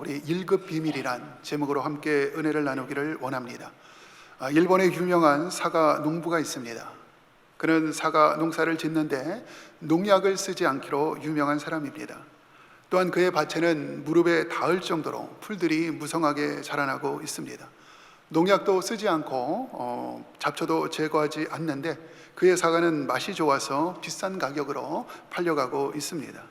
우리 1급 비밀이란 제목으로 함께 은혜를 나누기를 원합니다. 일본에 유명한 사과 농부가 있습니다. 그는 사과 농사를 짓는데 농약을 쓰지 않기로 유명한 사람입니다. 또한 그의 밭에는 무릎에 닿을 정도로 풀들이 무성하게 자라나고 있습니다. 농약도 쓰지 않고 잡초도 제거하지 않는데 그의 사과는 맛이 좋아서 비싼 가격으로 팔려가고 있습니다.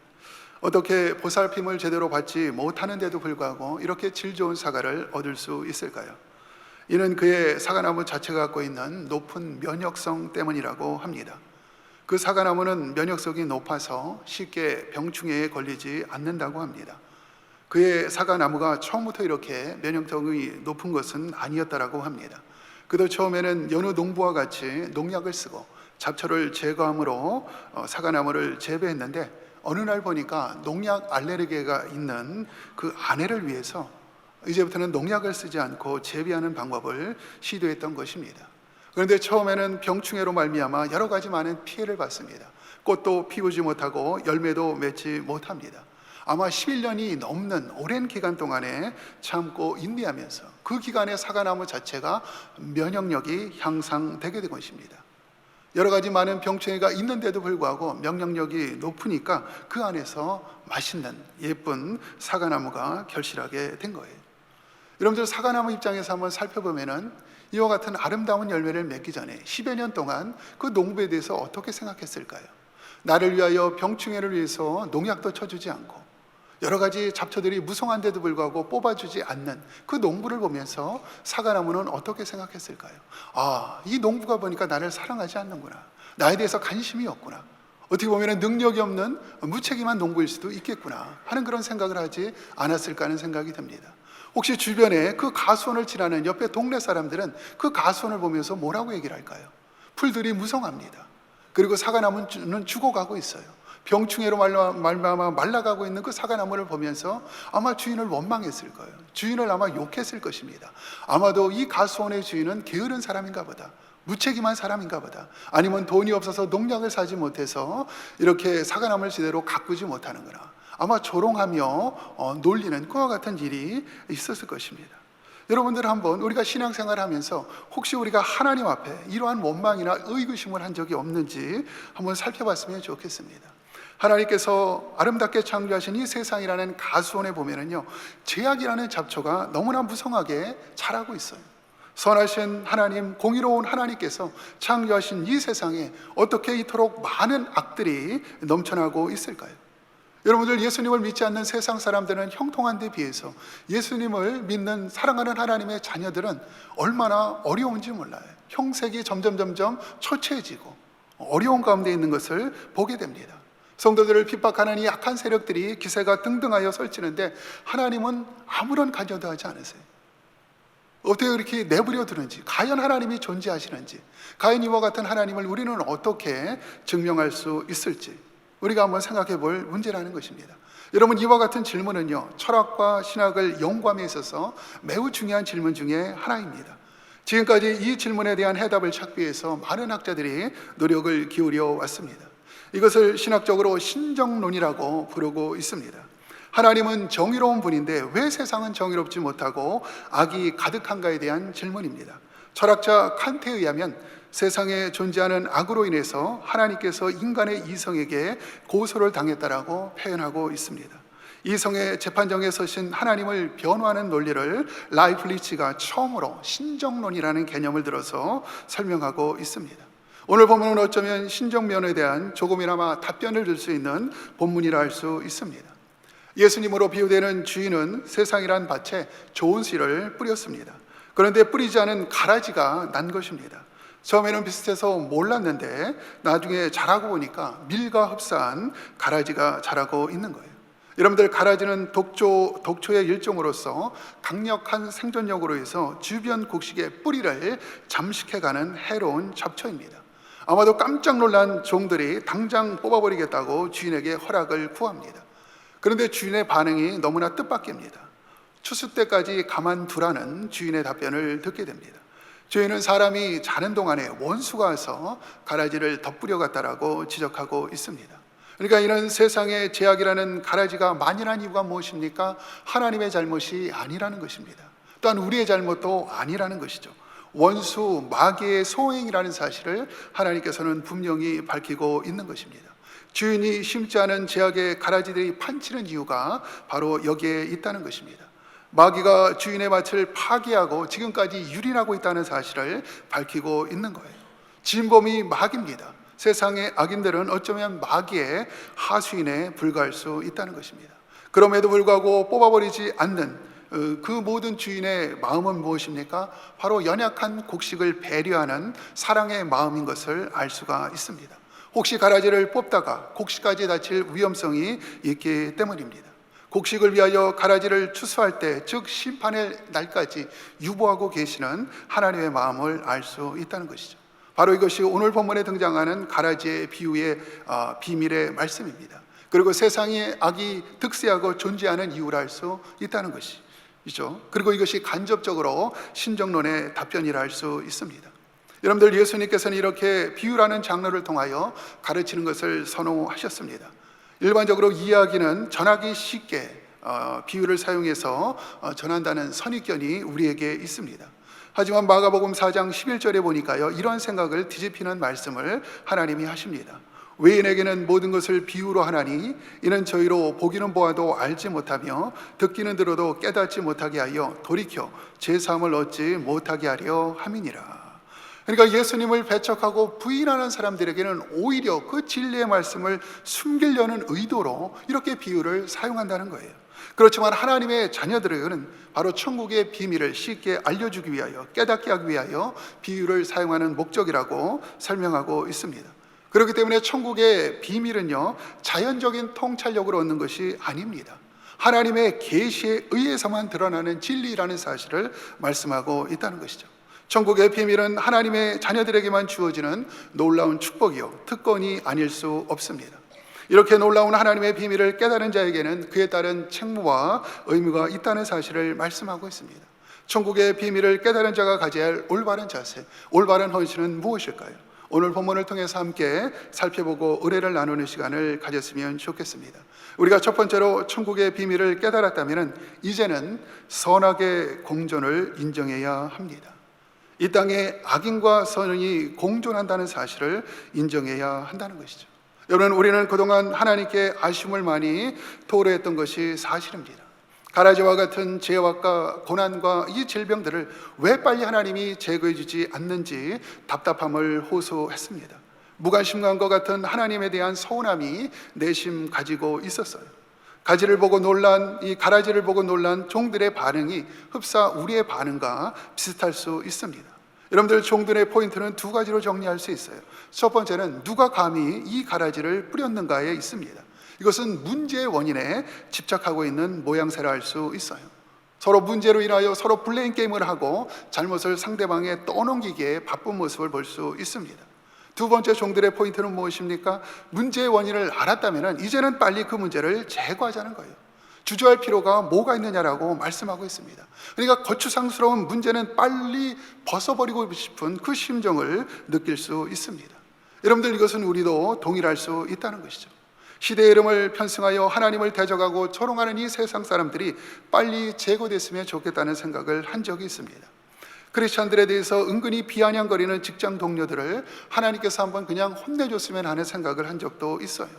어떻게 보살핌을 제대로 받지 못하는데도 불구하고 이렇게 질 좋은 사과를 얻을 수 있을까요? 이는 그의 사과나무 자체가 갖고 있는 높은 면역성 때문이라고 합니다. 그 사과나무는 면역성이 높아서 쉽게 병충해에 걸리지 않는다고 합니다. 그의 사과나무가 처음부터 이렇게 면역성이 높은 것은 아니었다고 합니다. 그도 처음에는 여느 농부와 같이 농약을 쓰고 잡초를 제거함으로 사과나무를 재배했는데 어느 날 보니까 농약 알레르기가 있는 그 아내를 위해서 이제부터는 농약을 쓰지 않고 재배하는 방법을 시도했던 것입니다. 그런데 처음에는 병충해로 말미암아 여러 가지 많은 피해를 받습니다. 꽃도 피우지 못하고 열매도 맺지 못합니다. 아마 11년이 넘는 오랜 기간 동안에 참고 인내하면서 그 기간에 사과나무 자체가 면역력이 향상되게 된 것입니다. 여러 가지 많은 병충해가 있는데도 불구하고 면역력이 높으니까 그 안에서 맛있는 예쁜 사과나무가 결실하게 된 거예요. 여러분들 사과나무 입장에서 한번 살펴보면은 이와 같은 아름다운 열매를 맺기 전에 10여 년 동안 그 농부에 대해서 어떻게 생각했을까요? 나를 위하여 병충해를 위해서 농약도 쳐주지 않고 여러 가지 잡초들이 무성한데도 불구하고 뽑아주지 않는 그 농부를 보면서 사과나무는 어떻게 생각했을까요? 이 농부가 보니까 나를 사랑하지 않는구나. 나에 대해서 관심이 없구나. 어떻게 보면 능력이 없는 무책임한 농부일 수도 있겠구나 하는 그런 생각을 하지 않았을까 하는 생각이 듭니다. 혹시 주변에 그 가수원을 지나는 옆에 동네 사람들은 그 가수원을 보면서 뭐라고 얘기를 할까요? 풀들이 무성합니다. 그리고 사과나무는 죽어가고 있어요. 병충해로 말미암아 말라가고 있는 그 사과나무를 보면서 아마 주인을 원망했을 거예요. 주인을 아마 욕했을 것입니다. 아마도 이 가수원의 주인은 게으른 사람인가 보다, 무책임한 사람인가 보다, 아니면 돈이 없어서 농약을 사지 못해서 이렇게 사과나무를 제대로 가꾸지 못하는구나, 아마 조롱하며 놀리는 그와 같은 일이 있었을 것입니다. 여러분들 한번 우리가 신앙생활을 하면서 혹시 우리가 하나님 앞에 이러한 원망이나 의구심을 한 적이 없는지 한번 살펴봤으면 좋겠습니다. 하나님께서 아름답게 창조하신 이 세상이라는 가수원에 보면은요, 죄악이라는 잡초가 너무나 무성하게 자라고 있어요. 선하신 하나님, 공의로운 하나님께서 창조하신 이 세상에 어떻게 이토록 많은 악들이 넘쳐나고 있을까요? 여러분들 예수님을 믿지 않는 세상 사람들은 형통한 데 비해서 예수님을 믿는 사랑하는 하나님의 자녀들은 얼마나 어려운지 몰라요. 형색이 점점 초췌해지고 어려운 가운데 있는 것을 보게 됩니다. 성도들을 핍박하는 이 악한 세력들이 기세가 등등하여 설치는데 하나님은 아무런 관여도 하지 않으세요. 어떻게 그렇게 내버려 두는지, 과연 하나님이 존재하시는지, 과연 이와 같은 하나님을 우리는 어떻게 증명할 수 있을지 우리가 한번 생각해 볼 문제라는 것입니다. 여러분, 이와 같은 질문은요, 철학과 신학을 연구함에 있어서 매우 중요한 질문 중에 하나입니다. 지금까지 이 질문에 대한 해답을 찾기 위해서 많은 학자들이 노력을 기울여 왔습니다. 이것을 신학적으로 신정론이라고 부르고 있습니다. 하나님은 정의로운 분인데 왜 세상은 정의롭지 못하고 악이 가득한가에 대한 질문입니다. 철학자 칸트에 의하면 세상에 존재하는 악으로 인해서 하나님께서 인간의 이성에게 고소를 당했다라고 표현하고 있습니다. 이성의 재판정에 서신 하나님을 변호하는 논리를 라이프리치가 처음으로 신정론이라는 개념을 들어서 설명하고 있습니다. 오늘 본문은 어쩌면 신정면에 대한 조금이나마 답변을 줄 수 있는 본문이라 할 수 있습니다. 예수님으로 비유되는 주인은 세상이란 밭에 좋은 씨를 뿌렸습니다. 그런데 뿌리지 않은 가라지가 난 것입니다. 처음에는 비슷해서 몰랐는데 나중에 자라고 보니까 밀과 흡사한 가라지가 자라고 있는 거예요. 여러분들, 가라지는 독초의 일종으로서 강력한 생존력으로 해서 주변 곡식의 뿌리를 잠식해가는 해로운 잡초입니다. 아마도 깜짝 놀란 종들이 당장 뽑아버리겠다고 주인에게 허락을 구합니다. 그런데 주인의 반응이 너무나 뜻밖입니다. 추수 때까지 가만두라는 주인의 답변을 듣게 됩니다. 주인은 사람이 자는 동안에 원수가 와서 가라지를 덧뿌려 갔다라고 지적하고 있습니다. 그러니까 이런 세상의 제약이라는 가라지가 만연한 이유가 무엇입니까? 하나님의 잘못이 아니라는 것입니다. 또한 우리의 잘못도 아니라는 것이죠. 원수 마귀의 소행이라는 사실을 하나님께서는 분명히 밝히고 있는 것입니다. 주인이 심지 않은 제약의 가라지들이 판치는 이유가 바로 여기에 있다는 것입니다. 마귀가 주인의 밭을 파괴하고 지금까지 유린하고 있다는 사실을 밝히고 있는 거예요. 진범이 마귀입니다. 세상의 악인들은 어쩌면 마귀의 하수인에 불과할 수 있다는 것입니다. 그럼에도 불구하고 뽑아버리지 않는 그 모든 주인의 마음은 무엇입니까? 바로 연약한 곡식을 배려하는 사랑의 마음인 것을 알 수가 있습니다. 혹시 가라지를 뽑다가 곡식까지 다칠 위험성이 있기 때문입니다. 곡식을 위하여 가라지를 추수할 때, 즉 심판의 날까지 유보하고 계시는 하나님의 마음을 알 수 있다는 것이죠. 바로 이것이 오늘 본문에 등장하는 가라지의 비유의 비밀의 말씀입니다. 그리고 세상에 악이 득세하고 존재하는 이유를 알 수 있다는 것이죠. 그리고 이것이 간접적으로 신정론의 답변이라 할 수 있습니다. 여러분들, 예수님께서는 이렇게 비유라는 장르를 통하여 가르치는 것을 선호하셨습니다. 일반적으로 이야기는 전하기 쉽게 비유를 사용해서 전한다는 선입견이 우리에게 있습니다. 하지만 마가복음 4장 11절에 보니까요, 이런 생각을 뒤집히는 말씀을 하나님이 하십니다. 외인에게는 모든 것을 비유로 하나니 이는 저희로 보기는 보아도 알지 못하며 듣기는 들어도 깨닫지 못하게 하여 돌이켜 제사함을 얻지 못하게 하려 함이니라. 그러니까 예수님을 배척하고 부인하는 사람들에게는 오히려 그 진리의 말씀을 숨기려는 의도로 이렇게 비유를 사용한다는 거예요. 그렇지만 하나님의 자녀들에게는 바로 천국의 비밀을 쉽게 알려주기 위하여, 깨닫게 하기 위하여 비유를 사용하는 목적이라고 설명하고 있습니다. 그렇기 때문에 천국의 비밀은요, 자연적인 통찰력으로 얻는 것이 아닙니다. 하나님의 계시에 의해서만 드러나는 진리라는 사실을 말씀하고 있다는 것이죠. 천국의 비밀은 하나님의 자녀들에게만 주어지는 놀라운 축복이요, 특권이 아닐 수 없습니다. 이렇게 놀라운 하나님의 비밀을 깨달은 자에게는 그에 따른 책무와 의무가 있다는 사실을 말씀하고 있습니다. 천국의 비밀을 깨달은 자가 가져야 할 올바른 자세, 올바른 헌신은 무엇일까요? 오늘 본문을 통해서 함께 살펴보고 은혜를 나누는 시간을 가졌으면 좋겠습니다. 우리가 첫 번째로 천국의 비밀을 깨달았다면 이제는 선악의 공존을 인정해야 합니다. 이 땅에 악인과 선이 공존한다는 사실을 인정해야 한다는 것이죠. 여러분, 우리는 그동안 하나님께 아쉬움을 많이 토로했던 것이 사실입니다. 가라지와 같은 죄악과 고난과 이 질병들을 왜 빨리 하나님이 제거해 주지 않는지 답답함을 호소했습니다. 무관심과 같은 하나님에 대한 서운함이 내심 가지고 있었어요. 가지를 보고 놀란, 이 가라지를 보고 놀란 종들의 반응이 흡사 우리의 반응과 비슷할 수 있습니다. 여러분들, 종들의 포인트는 두 가지로 정리할 수 있어요. 첫 번째는 누가 감히 이 가라지를 뿌렸는가에 있습니다. 이것은 문제의 원인에 집착하고 있는 모양새라 할 수 있어요. 서로 문제로 인하여 서로 블레임 게임을 하고 잘못을 상대방에 떠넘기기에 바쁜 모습을 볼 수 있습니다. 두 번째 종들의 포인트는 무엇입니까? 문제의 원인을 알았다면 이제는 빨리 그 문제를 제거하자는 거예요. 주저할 필요가 뭐가 있느냐라고 말씀하고 있습니다. 그러니까 거추장스러운 문제는 빨리 벗어버리고 싶은 그 심정을 느낄 수 있습니다. 여러분들, 이것은 우리도 동일할 수 있다는 것이죠. 시대의 이름을 편승하여 하나님을 대적하고 조롱하는 이 세상 사람들이 빨리 제거됐으면 좋겠다는 생각을 한 적이 있습니다. 크리스찬들에 대해서 은근히 비아냥거리는 직장 동료들을 하나님께서 한번 그냥 혼내줬으면 하는 생각을 한 적도 있어요.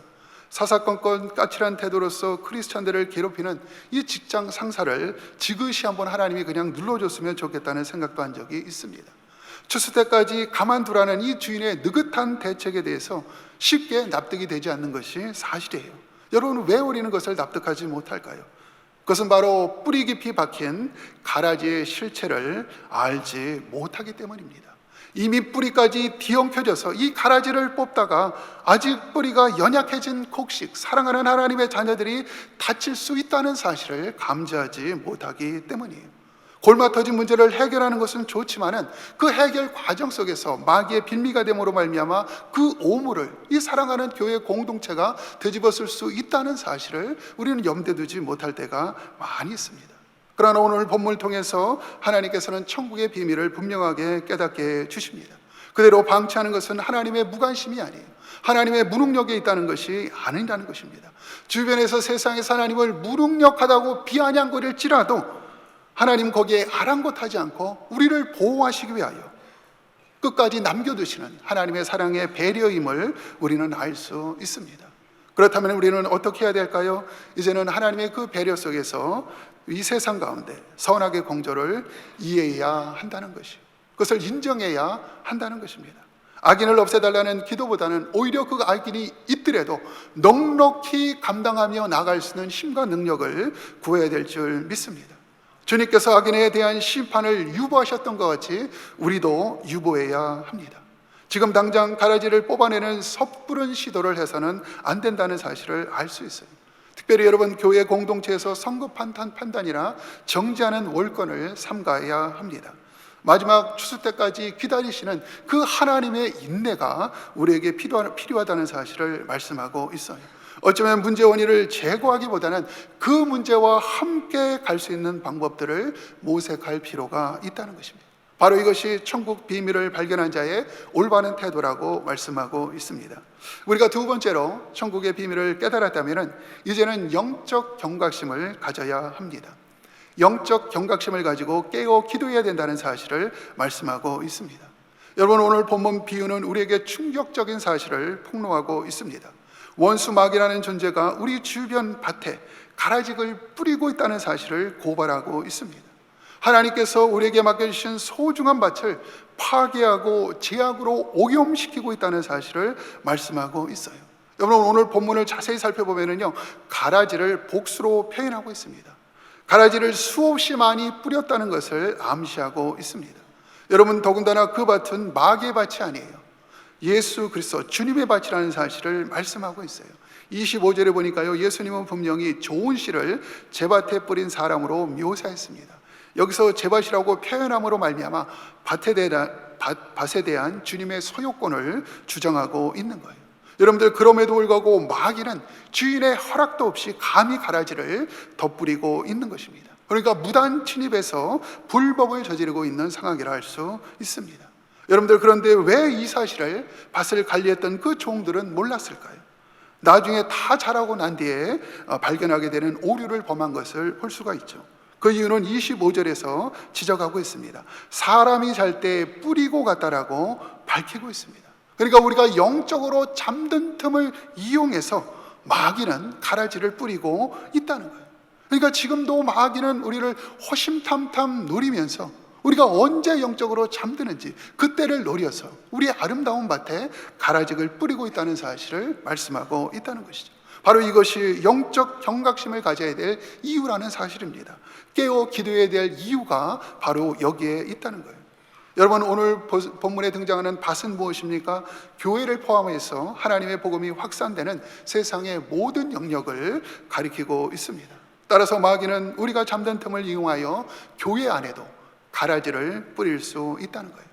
사사건건 까칠한 태도로서 크리스찬들을 괴롭히는 이 직장 상사를 지그시 한번 하나님이 그냥 눌러줬으면 좋겠다는 생각도 한 적이 있습니다. 추수 때까지 가만두라는 이 주인의 느긋한 대책에 대해서 쉽게 납득이 되지 않는 것이 사실이에요. 여러분, 왜 우리는 것을 납득하지 못할까요? 그것은 바로 뿌리 깊이 박힌 가라지의 실체를 알지 못하기 때문입니다. 이미 뿌리까지 뒤엉켜져서 이 가라지를 뽑다가 아직 뿌리가 연약해진 곡식, 사랑하는 하나님의 자녀들이 다칠 수 있다는 사실을 감지하지 못하기 때문이에요. 골마터진 문제를 해결하는 것은 좋지만은 그 해결 과정 속에서 마귀의 빌미가 됨으로 말미암아 그 오물을 이 사랑하는 교회 공동체가 되짚었을 수 있다는 사실을 우리는 염두에 두지 못할 때가 많이 있습니다. 그러나 오늘 본문을 통해서 하나님께서는 천국의 비밀을 분명하게 깨닫게 해 주십니다. 그대로 방치하는 것은 하나님의 무관심이 아니에요. 하나님의 무능력에 있다는 것이 아니라는 것입니다. 주변에서 세상에서 하나님을 무능력하다고 비아냥거릴지라도 하나님 거기에 아랑곳하지 않고 우리를 보호하시기 위하여 끝까지 남겨두시는 하나님의 사랑의 배려임을 우리는 알 수 있습니다. 그렇다면 우리는 어떻게 해야 될까요? 이제는 하나님의 그 배려 속에서 이 세상 가운데 선악의 공조를 이해해야 한다는 것이요, 그것을 인정해야 한다는 것입니다. 악인을 없애달라는 기도보다는 오히려 그 악인이 있더라도 넉넉히 감당하며 나갈 수 있는 힘과 능력을 구해야 될 줄 믿습니다. 주님께서 악인에 대한 심판을 유보하셨던 것 같이 우리도 유보해야 합니다. 지금 당장 가라지를 뽑아내는 섣부른 시도를 해서는 안 된다는 사실을 알 수 있어요. 특별히 여러분, 교회 공동체에서 성급 판단이나 정지하는 월권을 삼가야 합니다. 마지막 추수 때까지 기다리시는 그 하나님의 인내가 우리에게 필요하다는 사실을 말씀하고 있어요. 어쩌면 문제 원인을 제거하기보다는 그 문제와 함께 갈 수 있는 방법들을 모색할 필요가 있다는 것입니다. 바로 이것이 천국 비밀을 발견한 자의 올바른 태도라고 말씀하고 있습니다. 우리가 두 번째로 천국의 비밀을 깨달았다면 이제는 영적 경각심을 가져야 합니다. 영적 경각심을 가지고 깨어 기도해야 된다는 사실을 말씀하고 있습니다. 여러분, 오늘 본문 비유는 우리에게 충격적인 사실을 폭로하고 있습니다. 원수 마귀라는 존재가 우리 주변 밭에 가라지를 뿌리고 있다는 사실을 고발하고 있습니다. 하나님께서 우리에게 맡겨주신 소중한 밭을 파괴하고 제약으로 오염시키고 있다는 사실을 말씀하고 있어요. 여러분, 오늘 본문을 자세히 살펴보면요, 가라지를 복수로 표현하고 있습니다. 가라지를 수없이 많이 뿌렸다는 것을 암시하고 있습니다. 여러분, 더군다나 그 밭은 마귀의 밭이 아니에요. 예수 그리스도 주님의 밭이라는 사실을 말씀하고 있어요. 25절에 보니까요, 예수님은 분명히 좋은 씨를 제 밭에 뿌린 사람으로 묘사했습니다. 여기서 제 밭이라고 표현함으로 말미암아 밭에 대한 주님의 소유권을 주장하고 있는 거예요. 여러분들, 그럼에도 불구하고 마귀는 주인의 허락도 없이 감히 가라지를 덧뿌리고 있는 것입니다. 그러니까 무단 침입해서 불법을 저지르고 있는 상황이라 할 수 있습니다. 여러분들, 그런데 왜 이 사실을 밭을 관리했던 그 종들은 몰랐을까요? 나중에 다 자라고 난 뒤에 발견하게 되는 오류를 범한 것을 볼 수가 있죠. 그 이유는 25절에서 지적하고 있습니다. 사람이 잘 때 뿌리고 갔다라고 밝히고 있습니다. 그러니까 우리가 영적으로 잠든 틈을 이용해서 마귀는 가라지를 뿌리고 있다는 거예요. 그러니까 지금도 마귀는 우리를 호심탐탐 노리면서 우리가 언제 영적으로 잠드는지 그때를 노려서 우리의 아름다운 밭에 가라지를 뿌리고 있다는 사실을 말씀하고 있다는 것이죠. 바로 이것이 영적 경각심을 가져야 될 이유라는 사실입니다. 깨어 기도해야 될 이유가 바로 여기에 있다는 거예요. 여러분, 오늘 본문에 등장하는 밭은 무엇입니까? 교회를 포함해서 하나님의 복음이 확산되는 세상의 모든 영역을 가리키고 있습니다. 따라서 마귀는 우리가 잠든 틈을 이용하여 교회 안에도 가라지를 뿌릴 수 있다는 거예요.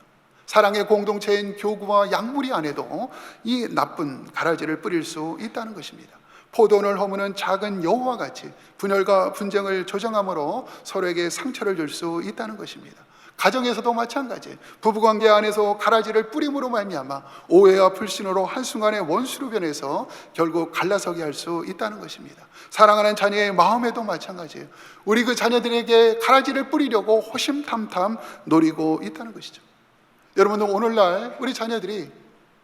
사랑의 공동체인 교구와 약물이 안에도 이 나쁜 가라지를 뿌릴 수 있다는 것입니다. 포도원을 허무는 작은 여우와 같이 분열과 분쟁을 조장함으로 서로에게 상처를 줄 수 있다는 것입니다. 가정에서도 마찬가지, 부부관계 안에서 가라지를 뿌림으로 말미암아 오해와 불신으로 한순간에 원수로 변해서 결국 갈라서게 할 수 있다는 것입니다. 사랑하는 자녀의 마음에도 마찬가지예요. 우리 그 자녀들에게 가라지를 뿌리려고 호심탐탐 노리고 있다는 것이죠. 여러분들, 오늘날 우리 자녀들이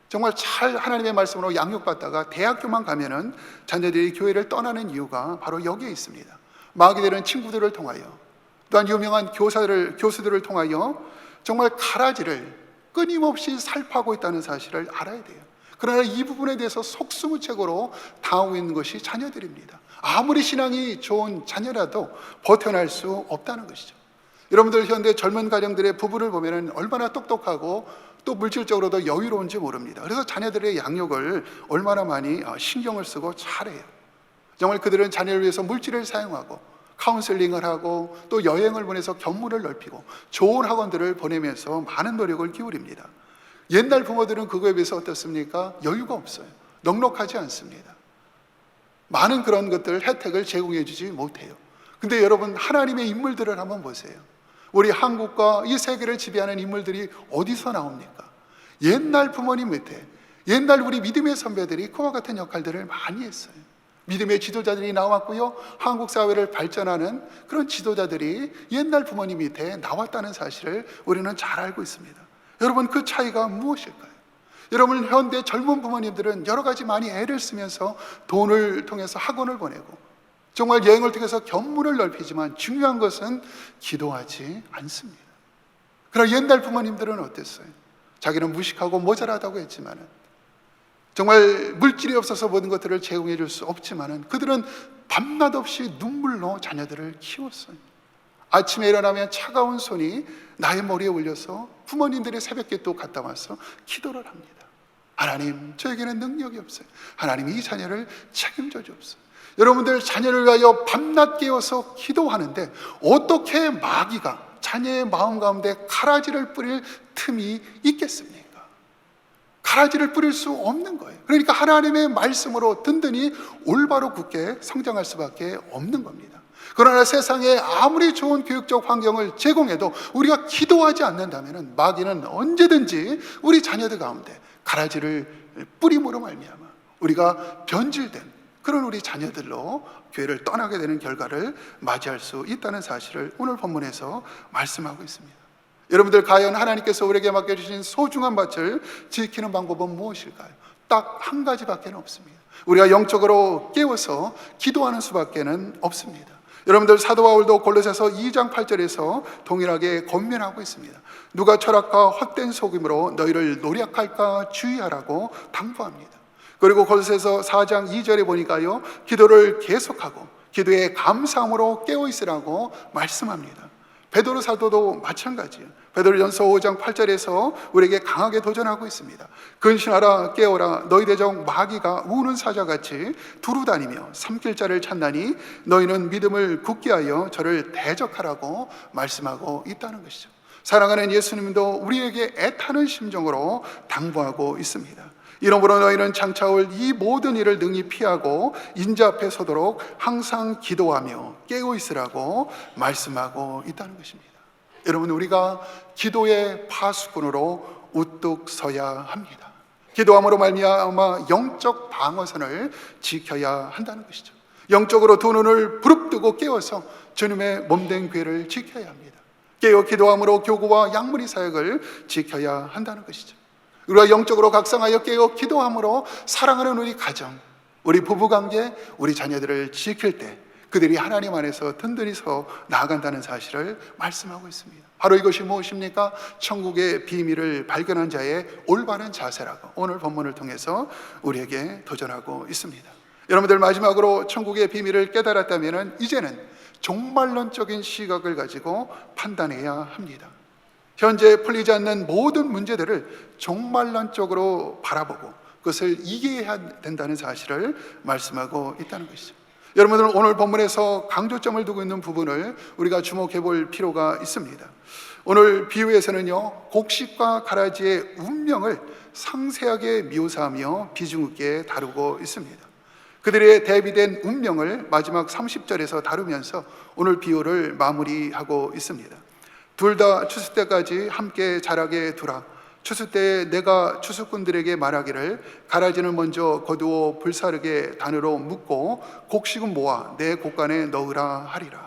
정말 잘 하나님의 말씀으로 양육받다가 대학교만 가면은 자녀들이 교회를 떠나는 이유가 바로 여기에 있습니다. 마귀들은 친구들을 통하여, 또한 유명한 교수들을 통하여 정말 가라지를 끊임없이 살파하고 있다는 사실을 알아야 돼요. 그러나 이 부분에 대해서 속수무책으로 당하고 있는 것이 자녀들입니다. 아무리 신앙이 좋은 자녀라도 버텨낼 수 없다는 것이죠. 여러분들, 현대 젊은 가정들의 부부를 보면 얼마나 똑똑하고 또 물질적으로도 여유로운지 모릅니다. 그래서 자녀들의 양육을 얼마나 많이 신경을 쓰고 잘해요. 정말 그들은 자녀를 위해서 물질을 사용하고 카운셀링을 하고 또 여행을 보내서 견문을 넓히고 좋은 학원들을 보내면서 많은 노력을 기울입니다. 옛날 부모들은 그거에 비해서 어떻습니까? 여유가 없어요. 넉넉하지 않습니다. 많은 그런 것들, 혜택을 제공해 주지 못해요. 근데 여러분, 하나님의 인물들을 한번 보세요. 우리 한국과 이 세계를 지배하는 인물들이 어디서 나옵니까? 옛날 부모님 밑에 옛날 우리 믿음의 선배들이 그와 같은 역할들을 많이 했어요. 믿음의 지도자들이 나왔고요, 한국 사회를 발전하는 그런 지도자들이 옛날 부모님 밑에 나왔다는 사실을 우리는 잘 알고 있습니다. 여러분, 그 차이가 무엇일까요? 여러분, 현대 젊은 부모님들은 여러 가지 많이 애를 쓰면서 돈을 통해서 학원을 보내고 정말 여행을 통해서 견문을 넓히지만 중요한 것은 기도하지 않습니다. 그러나 옛날 부모님들은 어땠어요? 자기는 무식하고 모자라다고 했지만은, 정말 물질이 없어서 모든 것들을 제공해 줄 수 없지만은 그들은 밤낮 없이 눈물로 자녀들을 키웠어요. 아침에 일어나면 차가운 손이 나의 머리에 올려서 부모님들의 새벽기도 갔다 와서 기도를 합니다. 하나님, 저에게는 능력이 없어요. 하나님, 이 자녀를 책임져 주옵소서. 여러분들, 자녀를 위하여 밤낮 깨워서 기도하는데 어떻게 마귀가 자녀의 마음 가운데 가라지를 뿌릴 틈이 있겠습니까? 가라지를 뿌릴 수 없는 거예요. 그러니까 하나님의 말씀으로 든든히 올바로 굳게 성장할 수밖에 없는 겁니다. 그러나 세상에 아무리 좋은 교육적 환경을 제공해도 우리가 기도하지 않는다면 마귀는 언제든지 우리 자녀들 가운데 가라지를 뿌림으로 말미암아 우리가 변질된 그런 우리 자녀들로 교회를 떠나게 되는 결과를 맞이할 수 있다는 사실을 오늘 본문에서 말씀하고 있습니다. 여러분들, 과연 하나님께서 우리에게 맡겨주신 소중한 밭을 지키는 방법은 무엇일까요? 딱 한 가지밖에 없습니다. 우리가 영적으로 깨워서 기도하는 수밖에 없습니다. 여러분들, 사도 바울도 골로새서 2장 8절에서 동일하게 권면하고 있습니다. 누가 철학과 헛된 속임으로 너희를 노력할까 주의하라고 당부합니다. 그리고 골로새서 4장 2절에 보니까요, 기도를 계속하고 기도에 감사함으로 깨어있으라고 말씀합니다. 베드로 사도도 마찬가지예요. 베드로전서 5장 8절에서 우리에게 강하게 도전하고 있습니다. 근신하라, 깨어라, 너희 대적 마귀가 우는 사자같이 두루다니며 삼킬 자를 찾나니 너희는 믿음을 굳게 하여 저를 대적하라고 말씀하고 있다는 것이죠. 사랑하는 예수님도 우리에게 애타는 심정으로 당부하고 있습니다. 이러므로 너희는 장차올 이 모든 일을 능히 피하고 인자 앞에 서도록 항상 기도하며 깨어 있으라고 말씀하고 있다는 것입니다. 여러분, 우리가 기도의 파수꾼으로 우뚝 서야 합니다. 기도함으로 말미암아 영적 방어선을 지켜야 한다는 것이죠. 영적으로 두 눈을 부릅뜨고 깨워서 주님의 몸된 교회를 지켜야 합니다. 깨어 기도함으로 교구와 양무리 사역을 지켜야 한다는 것이죠. 우리가 영적으로 각성하여 깨어 기도함으로 사랑하는 우리 가정, 우리 부부관계, 우리 자녀들을 지킬 때 그들이 하나님 안에서 든든히 서 나아간다는 사실을 말씀하고 있습니다. 바로 이것이 무엇입니까? 천국의 비밀을 발견한 자의 올바른 자세라고 오늘 본문을 통해서 우리에게 도전하고 있습니다. 여러분들, 마지막으로 천국의 비밀을 깨달았다면 이제는 종말론적인 시각을 가지고 판단해야 합니다. 현재 풀리지 않는 모든 문제들을 종말론적으로 바라보고 그것을 이겨야 된다는 사실을 말씀하고 있다는 것이죠. 여러분들, 오늘 본문에서 강조점을 두고 있는 부분을 우리가 주목해 볼 필요가 있습니다. 오늘 비유에서는요, 곡식과 가라지의 운명을 상세하게 묘사하며 비중 있게 다루고 있습니다. 그들의 대비된 운명을 마지막 30절에서 다루면서 오늘 비유를 마무리하고 있습니다. 둘 다 추수 때까지 함께 자라게 두라. 추수 때에 내가 추수꾼들에게 말하기를 가라지는 먼저 거두어 불사르게 단으로 묶고 곡식은 모아 내 곡간에 넣으라 하리라.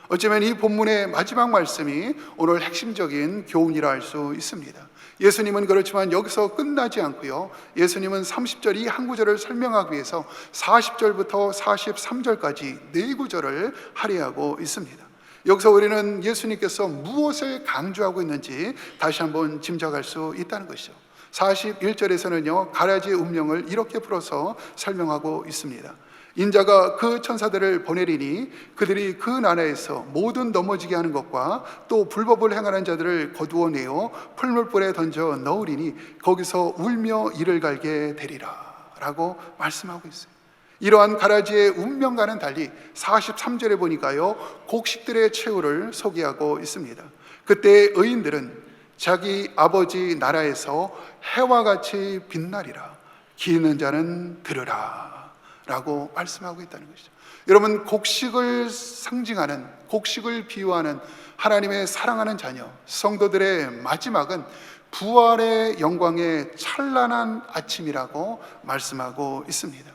어쩌면 이 본문의 마지막 말씀이 오늘 핵심적인 교훈이라 할 수 있습니다. 예수님은 그렇지만 여기서 끝나지 않고요, 예수님은 30절 이 한 구절을 설명하기 위해서 40절부터 43절까지 네 구절을 할애하고 있습니다. 여기서 우리는 예수님께서 무엇을 강조하고 있는지 다시 한번 짐작할 수 있다는 것이죠. 41절에서는요, 가라지의 운명을 이렇게 풀어서 설명하고 있습니다. 인자가 그 천사들을 보내리니 그들이 그 나라에서 모든 넘어지게 하는 것과 또 불법을 행하는 자들을 거두어내어 풀물불에 던져 넣으리니 거기서 울며 이를 갈게 되리라 라고 말씀하고 있어요. 이러한 가라지의 운명과는 달리 43절에 보니까요, 곡식들의 최후를 소개하고 있습니다. 그때 의인들은 자기 아버지 나라에서 해와 같이 빛나리라. 귀 있는 자는 들으라 라고 말씀하고 있다는 것이죠. 여러분, 곡식을 상징하는, 곡식을 비유하는 하나님의 사랑하는 자녀 성도들의 마지막은 부활의 영광의 찬란한 아침이라고 말씀하고 있습니다.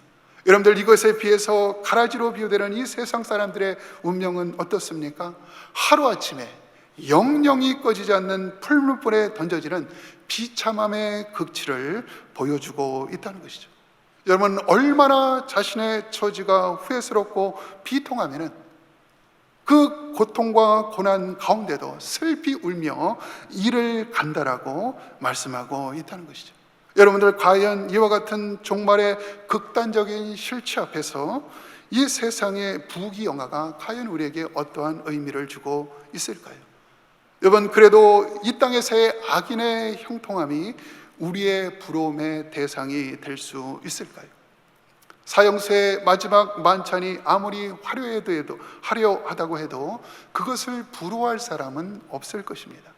여러분들, 이것에 비해서 가라지로 비유되는 이 세상 사람들의 운명은 어떻습니까? 하루아침에 영영이 꺼지지 않는 풀물불에 던져지는 비참함의 극치를 보여주고 있다는 것이죠. 여러분, 얼마나 자신의 처지가 후회스럽고 비통하면은 그 고통과 고난 가운데도 슬피 울며 이를 간다라고 말씀하고 있다는 것이죠. 여러분들, 과연 이와 같은 종말의 극단적인 실체 앞에서 이 세상의 부귀영화가 과연 우리에게 어떠한 의미를 주고 있을까요? 여러분, 그래도 이 땅에서의 악인의 형통함이 우리의 부러움의 대상이 될 수 있을까요? 사형수의 마지막 만찬이 아무리 화려하다고 해도 그것을 부러워할 사람은 없을 것입니다.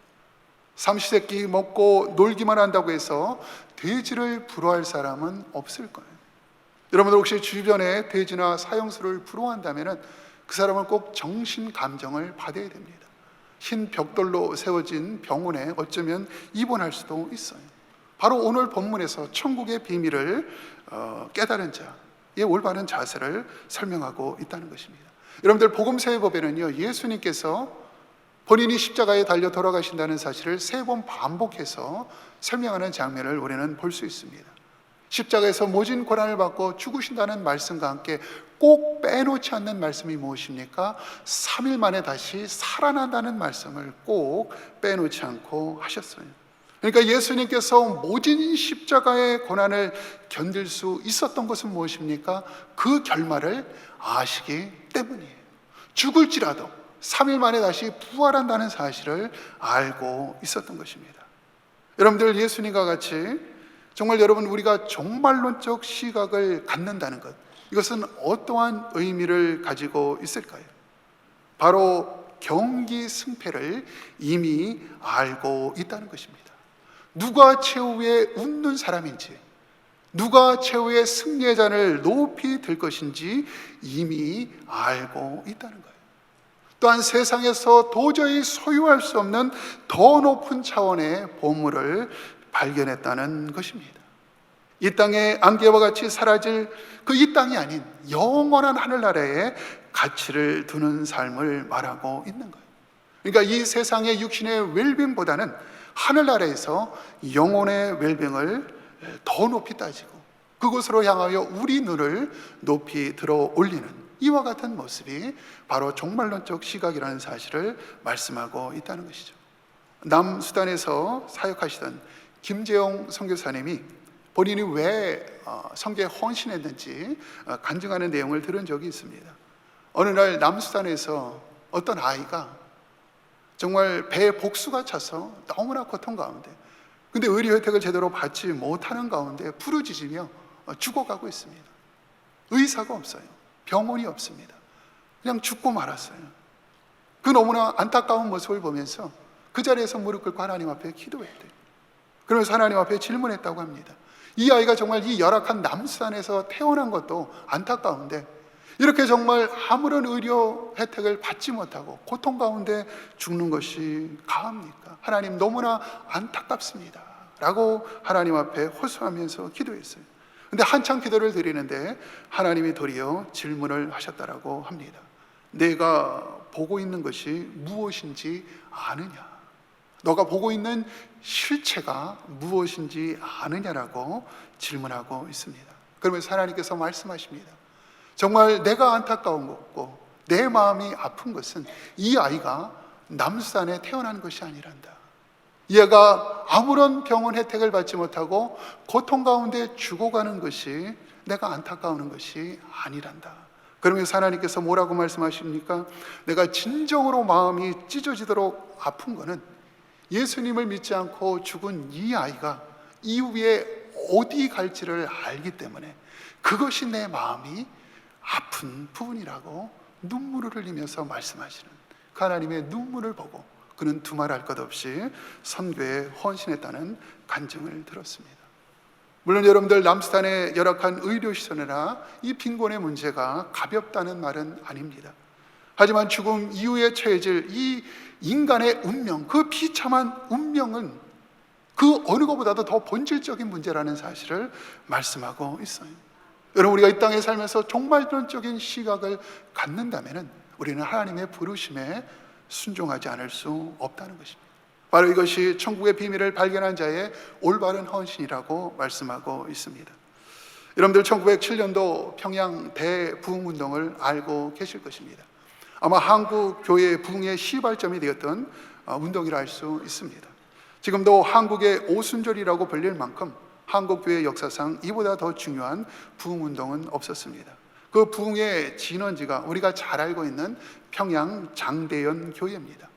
삼시세끼 먹고 놀기만 한다고 해서 돼지를 부러워할 사람은 없을 거예요. 여러분들, 혹시 주변에 돼지나 사형수를 부러워한다면 그 사람은 꼭 정신 감정을 받아야 됩니다. 흰 벽돌로 세워진 병원에 어쩌면 입원할 수도 있어요. 바로 오늘 본문에서 천국의 비밀을 깨달은 자의 올바른 자세를 설명하고 있다는 것입니다. 여러분들, 복음서의 법에는요, 예수님께서 본인이 십자가에 달려 돌아가신다는 사실을 3번 반복해서 설명하는 장면을 우리는 볼 수 있습니다. 십자가에서 모진 고난을 받고 죽으신다는 말씀과 함께 꼭 빼놓지 않는 말씀이 무엇입니까? 3일 만에 다시 살아난다는 말씀을 꼭 빼놓지 않고 하셨어요. 그러니까 예수님께서 모진 십자가의 고난을 견딜 수 있었던 것은 무엇입니까? 그 결말을 아시기 때문이에요. 죽을지라도 3일 만에 다시 부활한다는 사실을 알고 있었던 것입니다. 여러분들, 예수님과 같이 정말 우리가 종말론적 시각을 갖는다는 것, 이것은 어떠한 의미를 가지고 있을까요? 바로 경기 승패를 이미 알고 있다는 것입니다. 누가 최후의 웃는 사람인지, 누가 최후의 승리의 잔을 높이 들 것인지 이미 알고 있다는 거예요. 또한 세상에서 도저히 소유할 수 없는 더 높은 차원의 보물을 발견했다는 것입니다. 이 땅의 안개와 같이 사라질 그 이 땅이 아닌 영원한 하늘나라에 가치를 두는 삶을 말하고 있는 거예요. 그러니까 이 세상의 육신의 웰빙보다는 하늘나라에서 영혼의 웰빙을 더 높이 따지고 그곳으로 향하여 우리 눈을 높이 들어 올리는 이와 같은 모습이 바로 종말론적 시각이라는 사실을 말씀하고 있다는 것이죠. 남수단에서 사역하시던 김재용 선교사님이 본인이 왜 선교에 헌신했는지 간증하는 내용을 들은 적이 있습니다. 어느 날 남수단에서 어떤 아이가 정말 배에 복수가 차서 너무나 고통 가운데, 근데 의료 혜택을 제대로 받지 못하는 가운데 부르짖으며 죽어가고 있습니다. 의사가 없어요. 병원이 없습니다. 그냥 죽고 말았어요. 그 너무나 안타까운 모습을 보면서 그 자리에서 무릎 꿇고 하나님 앞에 기도했대요. 그러면서 하나님 앞에 질문했다고 합니다. 이 아이가 정말 이 열악한 남수단에서 태어난 것도 안타까운데 이렇게 정말 아무런 의료 혜택을 받지 못하고 고통 가운데 죽는 것이 가합니까? 하나님, 너무나 안타깝습니다 라고 하나님 앞에 호소하면서 기도했어요. 근데 한참 기도를 드리는데 하나님이 도리어 질문을 하셨다라고 합니다. 내가 보고 있는 것이 무엇인지 아느냐? 너가 보고 있는 실체가 무엇인지 아느냐라고 질문하고 있습니다. 그러면서 하나님께서 말씀하십니다. 정말 내가 안타까운 것고 내 마음이 아픈 것은 이 아이가 남수단에 태어난 것이 아니란다. 얘가 아무런 병원 혜택을 받지 못하고 고통 가운데 죽어가는 것이 내가 안타까운 것이 아니란다. 그러면서 하나님께서 뭐라고 말씀하십니까? 내가 진정으로 마음이 찢어지도록 아픈 것은 예수님을 믿지 않고 죽은 이 아이가 이후에 어디 갈지를 알기 때문에 그것이 내 마음이 아픈 부분이라고 눈물을 흘리면서 말씀하시는 그 하나님의 눈물을 보고 그는 두말할 것 없이 선교에 헌신했다는 간증을 들었습니다. 물론 여러분들, 남수단의 열악한 의료시설이나 이 빈곤의 문제가 가볍다는 말은 아닙니다. 하지만 죽음 이후에 처해질 이 인간의 운명, 그 비참한 운명은 그 어느 것보다도 더 본질적인 문제라는 사실을 말씀하고 있어요. 여러분, 우리가 이 땅에 살면서 종말론적인 시각을 갖는다면 우리는 하나님의 부르심에 순종하지 않을 수 없다는 것입니다. 바로 이것이 천국의 비밀을 발견한 자의 올바른 헌신이라고 말씀하고 있습니다. 여러분들 1907년도 평양 대부흥운동을 알고 계실 것입니다. 아마 한국 교회의 부흥의 시발점이 되었던 운동이라 할 수 있습니다. 지금도 한국의 오순절이라고 불릴 만큼 한국 교회 역사상 이보다 더 중요한 부흥운동은 없었습니다. 그 부흥의 진원지가 우리가 잘 알고 있는 평양 장대연 교회입니다.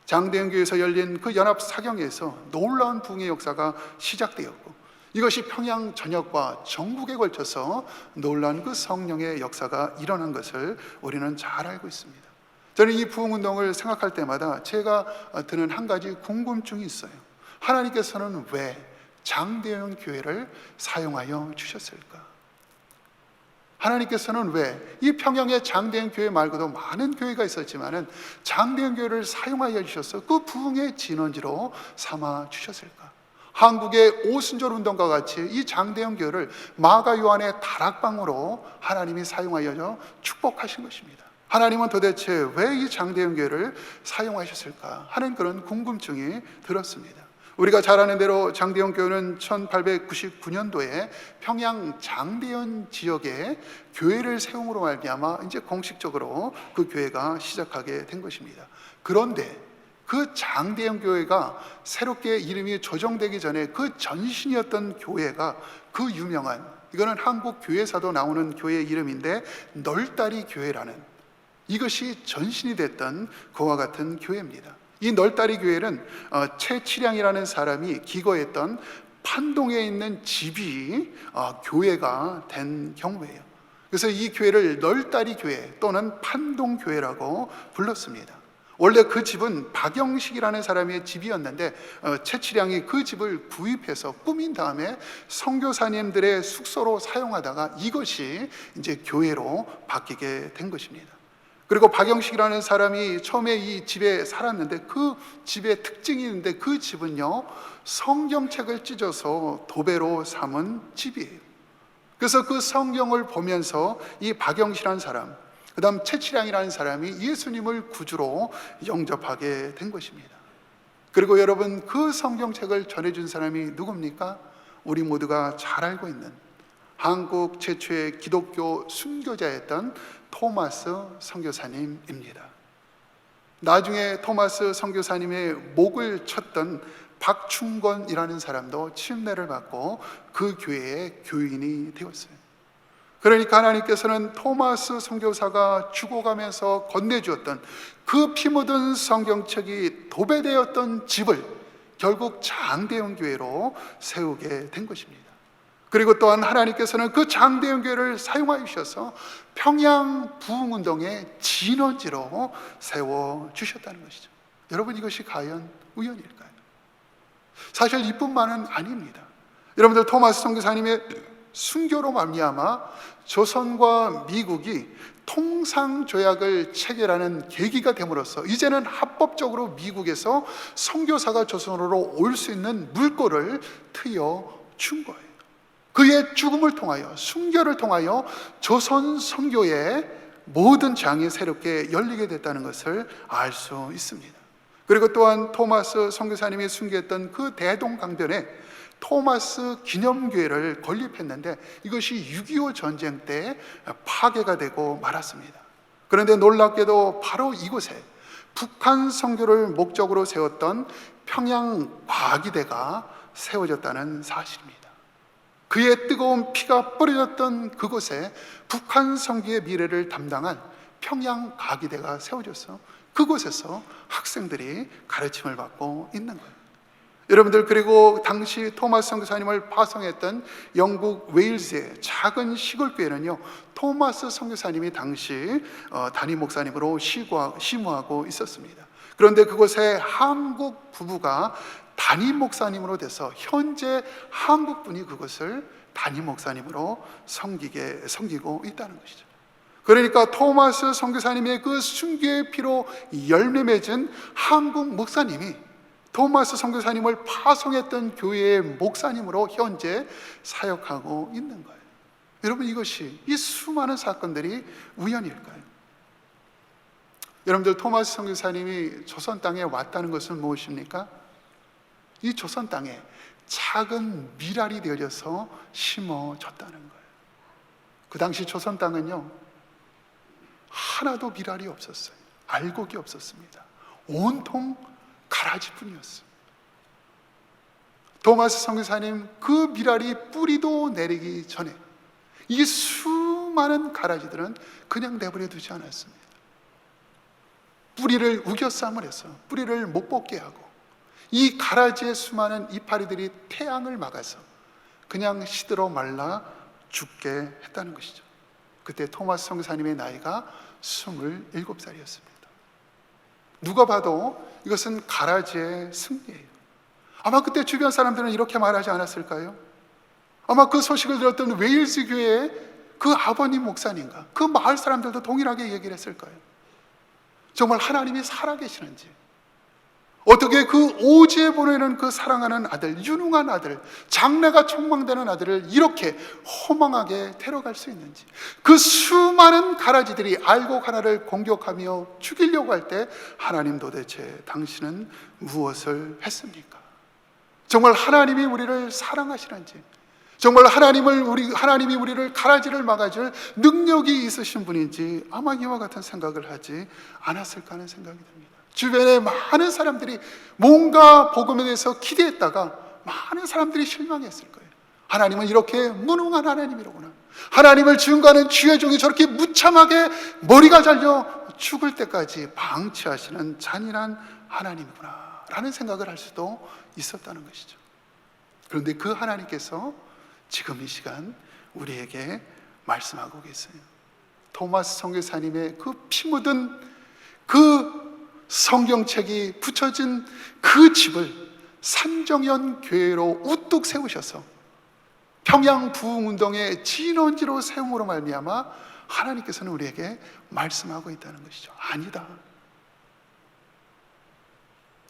장대연 교회에서 열린 그 연합 사경에서 놀라운 부흥의 역사가 시작되었고, 이것이 평양 전역과 전국에 걸쳐서 놀라운 그 성령의 역사가 일어난 것을 우리는 잘 알고 있습니다. 저는 이 부흥운동을 생각할 때마다 제가 드는 한 가지 궁금증이 있어요. 하나님께서는 왜 장대연 교회를 사용하여 주셨을까? 하나님께서는 왜 이 평양의 장대연 교회 말고도 많은 교회가 있었지만 장대연 교회를 사용하여 주셔서 그 부흥의 진원지로 삼아 주셨을까? 한국의 오순절 운동과 같이 이 장대연 교회를 마가 요한의 다락방으로 하나님이 사용하여 축복하신 것입니다. 하나님은 도대체 왜 이 장대연 교회를 사용하셨을까 하는 그런 궁금증이 들었습니다. 우리가 잘 아는 대로 장대연 교회는 1899년도에 평양 장대연 지역에 교회를 세움으로 말미암아 이제 공식적으로 그 교회가 시작하게 된 것입니다. 그런데 그 장대연 교회가 새롭게 이름이 조정되기 전에 그 전신이었던 교회가 그 유명한, 이거는 한국 교회사도 나오는 교회 이름인데 널다리 교회라는, 이것이 전신이 됐던 그와 같은 교회입니다. 이 널다리 교회는 최치량이라는 사람이 기거했던 판동에 있는 집이 교회가 된 경우예요. 그래서 이 교회를 널다리 교회 또는 판동교회라고 불렀습니다. 원래 그 집은 박영식이라는 사람의 집이었는데 최치량이 그 집을 구입해서 꾸민 다음에 선교사님들의 숙소로 사용하다가 이것이 이제 교회로 바뀌게 된 것입니다. 그리고 박영식이라는 사람이 처음에 이 집에 살았는데 그 집의 특징이 있는데 그 집은요, 성경책을 찢어서 도배로 삼은 집이에요. 그래서 그 성경을 보면서 이 박영식이라는 사람, 그 다음 최치량이라는 사람이 예수님을 구주로 영접하게 된 것입니다. 그리고 여러분, 그 성경책을 전해준 사람이 누굽니까? 우리 모두가 잘 알고 있는 한국 최초의 기독교 순교자였던 토마스 선교사님입니다. 나중에 토마스 선교사님의 목을 쳤던 박충건이라는 사람도 침례를 받고 그 교회의 교인이 되었어요. 그러니까 하나님께서는 토마스 선교사가 죽어가면서 건네주었던 그 피 묻은 성경책이 도배되었던 집을 결국 장대연 교회로 세우게 된 것입니다. 그리고 또한 하나님께서는 그 장대연 교회를 사용하여 주셔서 평양 부흥운동의 진원지로 세워주셨다는 것이죠. 여러분, 이것이 과연 우연일까요? 사실 이뿐만은 아닙니다. 여러분들, 토마스 선교사님의 순교로 말미암아 조선과 미국이 통상조약을 체결하는 계기가 됨으로써 이제는 합법적으로 미국에서 선교사가 조선으로 올 수 있는 물꼬를 트여준 거예요. 그의 죽음을 통하여, 순교를 통하여 조선 선교의 모든 장이 새롭게 열리게 됐다는 것을 알 수 있습니다. 그리고 또한 토마스 선교사님이 순교했던 그 대동강변에 토마스 기념교회를 건립했는데 이것이 6.25 전쟁 때 파괴가 되고 말았습니다. 그런데 놀랍게도 바로 이곳에 북한 선교를 목적으로 세웠던 평양과기대가 세워졌다는 사실입니다. 그의 뜨거운 피가 뿌려졌던 그곳에 북한 선교의 미래를 담당한 평양과기대가 세워져서 그곳에서 학생들이 가르침을 받고 있는 거예요. 여러분들, 그리고 당시 토마스 선교사님을 파송했던 영국 웨일즈의 작은 시골 교회는요, 토마스 선교사님이 당시 담임 목사님으로 심우하고 있었습니다. 그런데 그곳에 한국 부부가 담임 목사님으로 돼서 현재 한국 분이 그것을 담임 목사님으로 섬기고 있다는 것이죠. 그러니까 토마스 선교사님의 그 순교의 피로 열매 맺은 한국 목사님이 토마스 선교사님을 파송했던 교회의 목사님으로 현재 사역하고 있는 거예요. 여러분, 이것이, 이 수많은 사건들이 우연일까요? 여러분들, 토마스 선교사님이 조선 땅에 왔다는 것은 무엇입니까? 이 조선 땅에 작은 미랄이 되어져서 심어졌다는 거예요. 그 당시 조선 땅은요, 하나도 미랄이 없었어요. 알곡이 없었습니다. 온통 가라지뿐이었어요. 토마스 선교사님, 그 미랄이 뿌리도 내리기 전에 이 수많은 가라지들은 그냥 내버려 두지 않았습니다. 뿌리를 우겨쌈을 해서 뿌리를 못 뽑게 하고, 이 가라지의 수많은 이파리들이 태양을 막아서 그냥 시들어 말라 죽게 했다는 것이죠. 그때 토마스 선교사님의 나이가 27살이었습니다. 누가 봐도 이것은 가라지의 승리예요. 아마 그때 주변 사람들은 이렇게 말하지 않았을까요? 아마 그 소식을 들었던 웨일즈 교회의 그 아버님 목사님과 그 마을 사람들도 동일하게 얘기를 했을 거예요. 정말 하나님이 살아계시는지, 어떻게 그 오지에 보내는 그 사랑하는 아들, 유능한 아들, 장래가 촉망되는 아들을 이렇게 허망하게 데려갈 수 있는지, 그 수많은 가라지들이 알곡 하나를 공격하며 죽이려고 할 때 하나님, 도대체 당신은 무엇을 했습니까? 정말 하나님이 우리를 사랑하시는지, 정말 하나님이 우리를 가라지를 막아줄 능력이 있으신 분인지 아마 이와 같은 생각을 하지 않았을까 하는 생각이 듭니다. 주변에 많은 사람들이 뭔가 복음에 대해서 기대했다가 많은 사람들이 실망했을 거예요. 하나님은 이렇게 무능한 하나님이로구나, 하나님을 증거하는 주의 종이 저렇게 무참하게 머리가 잘려 죽을 때까지 방치하시는 잔인한 하나님이구나 라는 생각을 할 수도 있었다는 것이죠. 그런데 그 하나님께서 지금 이 시간 우리에게 말씀하고 계세요. 토마스 선교사님의 그 피 묻은 그 성경책이 붙여진 그 집을 산정연 교회로 우뚝 세우셔서 평양 부흥운동의 진원지로 세움으로 말미암아 하나님께서는 우리에게 말씀하고 있다는 것이죠. 아니다,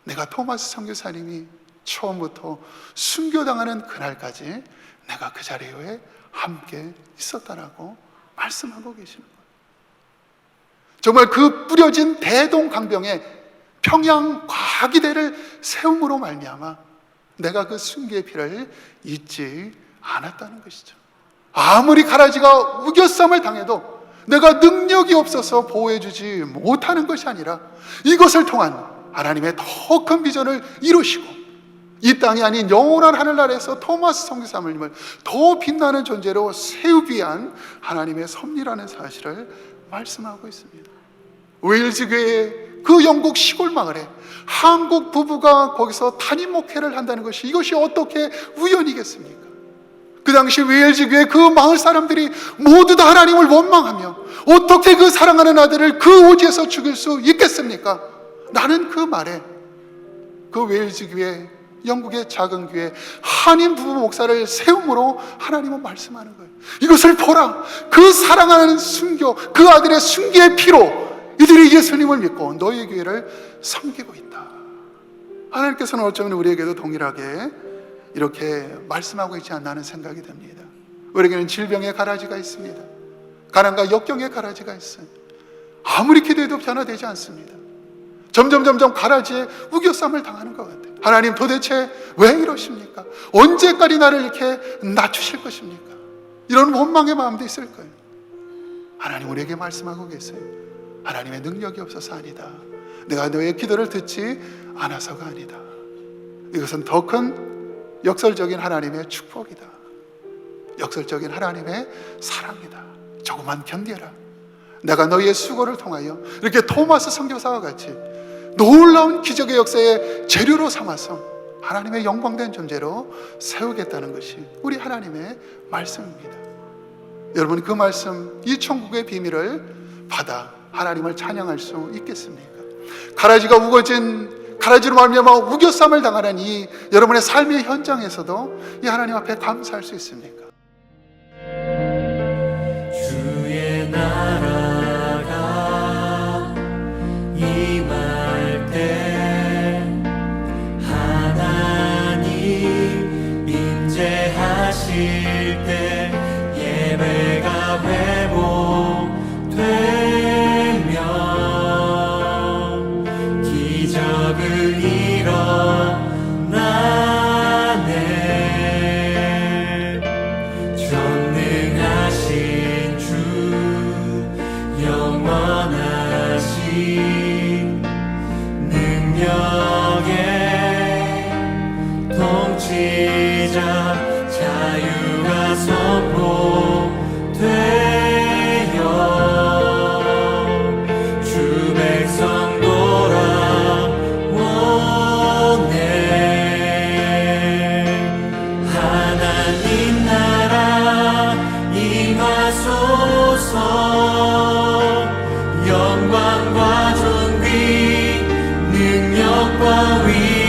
내가 토마스 선교사님이 처음부터 순교당하는 그날까지 내가 그 자리에 함께 있었다라고 말씀하고 계시는 거예요. 정말 그 뿌려진 대동강병에 평양 과기대를 세움으로 말미암아 내가 그 순교의 피를 잊지 않았다는 것이죠. 아무리 가라지가 우겨쌈을 당해도 내가 능력이 없어서 보호해주지 못하는 것이 아니라 이것을 통한 하나님의 더 큰 비전을 이루시고 이 땅이 아닌 영원한 하늘나라에서 토마스 선교사님을 더 빛나는 존재로 세우기 위한 하나님의 섭리라는 사실을 말씀하고 있습니다. 웨일즈 교회의 그 영국 시골 마을에 한국 부부가 거기서 단임 목회를 한다는 것이, 이것이 어떻게 우연이겠습니까? 그 당시 웨일즈 교회 그 마을 사람들이 모두 다 하나님을 원망하며 어떻게 그 사랑하는 아들을 그 오지에서 죽일 수 있겠습니까? 나는 그 말에 그 웨일즈 교회, 영국의 작은 교회 한인 부부 목사를 세움으로 하나님은 말씀하는 거예요. 이것을 보라, 그 사랑하는 순교, 그 아들의 순교의 피로 이들이 예수님을 믿고 너희 교회를 섬기고 있다. 하나님께서는 어쩌면 우리에게도 동일하게 이렇게 말씀하고 있지 않나 하는 생각이 듭니다. 우리에게는 질병의 가라지가 있습니다. 가난과 역경의 가라지가 있어요. 아무리 기도해도 변화되지 않습니다. 점점 가라지에 우겨쌈을 당하는 것 같아요. 하나님, 도대체 왜 이러십니까? 언제까지 나를 이렇게 낮추실 것입니까? 이런 원망의 마음도 있을 거예요. 하나님 우리에게 말씀하고 계세요. 하나님의 능력이 없어서 아니다, 내가 너의 기도를 듣지 않아서가 아니다, 이것은 더 큰 역설적인 하나님의 축복이다, 역설적인 하나님의 사랑이다. 조금만 견뎌라. 내가 너희의 수고를 통하여 이렇게 토마스 선교사와 같이 놀라운 기적의 역사의 재료로 삼아서 하나님의 영광된 존재로 세우겠다는 것이 우리 하나님의 말씀입니다. 여러분, 그 말씀, 이 천국의 비밀을 받아 하나님을 찬양할 수 있겠습니까? 가라지가 우거진, 가라지로 말미암아 우겨쌈을 당하는 이 여러분의 삶의 현장에서도 이 하나님 앞에 감사할 수 있습니까? 주의 나라가 임할 때 일어나네. 전능하신 주 영원하신 능력의 통치자 자유가 선포되어 주 백성 돌아오네. 하나님 나라 임하소서. 영광과 존귀 능력과 위